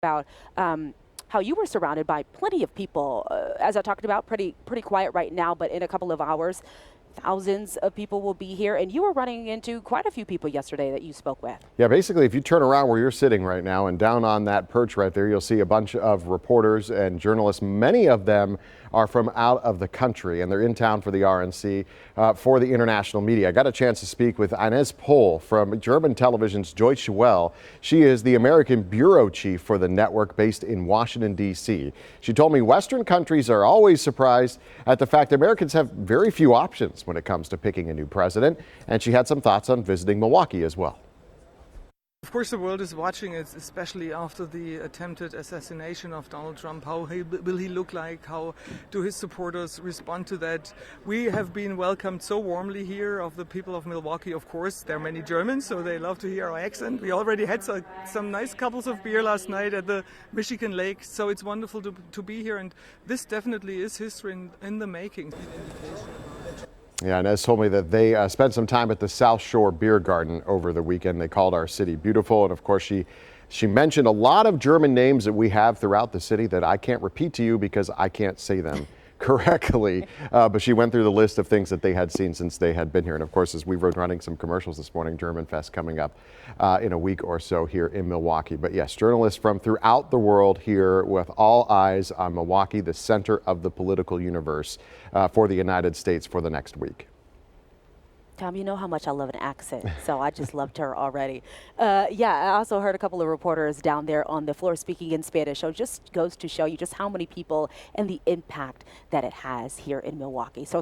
about how you were surrounded by plenty of people. As I talked about, pretty quiet right now, but in a couple of hours, thousands of people will be here, and you were running into quite a few people yesterday that you spoke with. Yeah, basically, if you turn around where you're sitting right now and down on that perch right there, you'll see a bunch of reporters and journalists. Many of them are from out of the country, and they're in town for the RNC for the international media. I got a chance to speak with Ines Pohl from German television's Deutsche Welle. She is the American bureau chief for the network based in Washington, D.C. She told me Western countries are always surprised at the fact Americans have very few options when it comes to picking a new president, and she had some thoughts on visiting Milwaukee as well. Of course, the world is watching it, especially after the attempted assassination of Donald Trump. How will he look like? How do his supporters respond to that? We have been welcomed so warmly here of the people of Milwaukee. Of course, there are many Germans, so they love to hear our accent. We already had some nice couples of beer last night at the Michigan Lake, so it's wonderful to be here. And this definitely is history in the making. Yeah, Ines told me that they spent some time at the South Shore Beer Garden over the weekend. They called our city beautiful. And of course, she mentioned a lot of German names that we have throughout the city that I can't repeat to you because I can't say them correctly. But she went through the list of things that they had seen since they had been here. And of course, as we were running some commercials this morning, German Fest coming up in a week or so here in Milwaukee. But yes, journalists from throughout the world here with all eyes on Milwaukee, the center of the political universe for the United States for the next week. Tom, you know how much I love an accent, so I just loved her already. Yeah, I also heard a couple of reporters down there on the floor speaking in Spanish, so it just goes to show you just how many people and the impact that it has here in Milwaukee. So